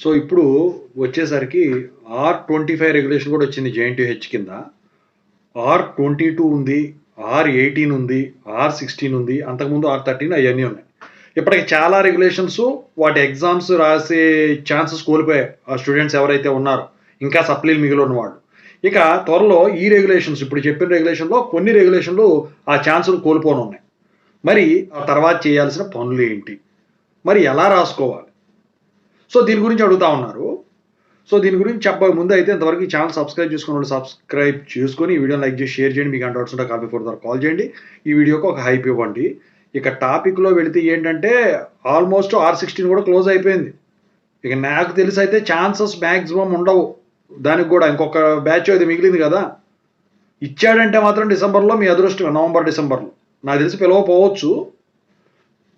So ఇప్పుడు వచ్చేసరికి R25 regulation కూడా వచ్చింది JNTH కింద. R22 ఉంది, R18 ఉంది, R16 ఉంది, అంతకుముందు R13 అవన్నీ ఉన్నాయి. ఇప్పటికి చాలా రెగ్యులేషన్స్ వాటి ఎగ్జామ్స్ రాసే ఛాన్సెస్ కోల్పోయాయి ఆ స్టూడెంట్స్ ఎవరైతే ఉన్నారో, ఇంకా సప్లీలు మిగిలి ఉన్న వాళ్ళు. ఇక త్వరలో ఈ రెగ్యులేషన్స్ ఇప్పుడు చెప్పిన రెగ్యులేషన్లో కొన్ని రెగ్యులేషన్లు ఆ ఛాన్సులు కోల్పోనున్నాయి. మరి ఆ తర్వాత చేయాల్సిన పనులు ఏంటి, మరి ఎలా రాసుకోవాలి, సో దీని గురించి అడుగుతా ఉన్నారు. సో దీని గురించి చెప్పబోయే ముందు అయితే ఇంతవరకు ఈ ఛానల్ సబ్స్క్రైబ్ చేసుకున్న వాళ్ళు సబ్స్క్రైబ్ చేసుకొని ఈ వీడియోని లైక్ చేసి షేర్ చేయండి. మీకు డౌట్స్ ఉంటే కాల్ బిఫోర్ ద్వారా కాల్ చేయండి. ఈ వీడియోకి ఒక హైప్ ఇవ్వండి. ఇక టాపిక్లో వెళితే ఏంటంటే ఆల్మోస్ట్ R16 కూడా క్లోజ్ అయిపోయింది. ఇక నాకు తెలిసి అయితే ఛాన్సెస్ మ్యాక్సిమం ఉండవు. దానికి కూడా ఇంకొక బ్యాచ్ అయితే మిగిలింది కదా, ఇచ్చాడంటే మాత్రం డిసెంబర్లో మీ అదృష్టమే. నవంబర్ డిసెంబర్లో నాకు తెలిసి పిలవపోవచ్చు,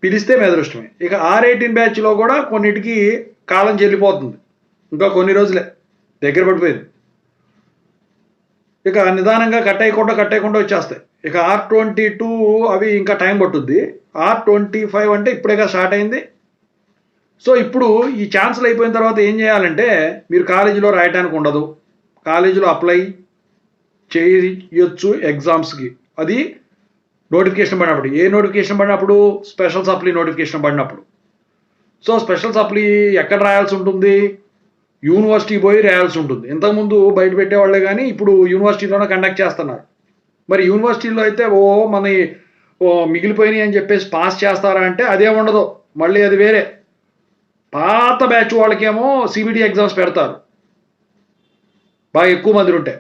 పిలిస్తే మీ అదృష్టమే. ఇక R18 బ్యాచ్లో కూడా కొన్నిటికి కాలం చెల్లిపోతుంది, ఇంకా కొన్ని రోజులే దగ్గర పడిపోయింది. ఇక నిదానంగా కట్ అయ్యకుండా వచ్చేస్తాయి. ఇక R22 అవి ఇంకా టైం పట్టుద్ది. R25 అంటే ఇప్పుడేగా స్టార్ట్ అయింది. సో ఇప్పుడు ఈ ఛాన్సులు అయిపోయిన తర్వాత ఏం చేయాలంటే, మీరు కాలేజీలో రాయటానికి ఉండదు, కాలేజీలో అప్లై చేయొచ్చు ఎగ్జామ్స్కి. అది నోటిఫికేషన్ పడినప్పుడు. ఏ నోటిఫికేషన్ పడినప్పుడు? స్పెషల్ సప్లీ నోటిఫికేషన్ పడినప్పుడు. సో స్పెషల్ సప్లీ ఎక్కడ రాయాల్సి ఉంటుంది? యూనివర్సిటీ పోయి రాయాల్సి ఉంటుంది. ఇంతకుముందు బయట పెట్టేవాళ్ళే కానీ ఇప్పుడు యూనివర్సిటీలోనే కండక్ట్ చేస్తున్నారు. మరి యూనివర్సిటీలో అయితే మన మిగిలిపోయినాయి అని చెప్పేసి పాస్ చేస్తారా అంటే అదే ఉండదు. మళ్ళీ అది వేరే. పాత బ్యాచ్ వాళ్ళకేమో CBT ఎగ్జామ్స్ పెడతారు, బాగా ఎక్కువ మంది ఉంటే,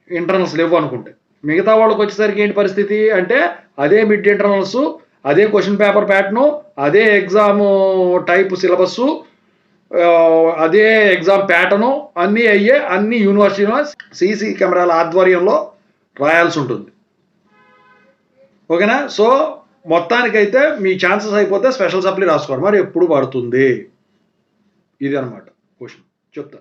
ఇంటర్నల్స్ లేవు అనుకుంటే. మిగతా వాళ్ళకి వచ్చేసరికి ఏంటి పరిస్థితి అంటే, అదే మిడ్ ఇంటర్నల్స్, అదే క్వశ్చన్ పేపర్ ప్యాటర్ను, అదే ఎగ్జామ్ టైప్ సిలబస్సు, అదే ఎగ్జామ్ ప్యాటర్ను అన్నీ యూనివర్సిటీలో CC కెమెరాల ఆధ్వర్యంలో రాయాల్సి ఉంటుంది. ఓకేనా? సో మొత్తానికైతే మీ ఛాన్సెస్ అయిపోతే స్పెషల్ సప్లీ రాసుకోవాలి. మరి ఎప్పుడు పడుతుంది ఇది అనమాట క్వశ్చన్ చెప్తా.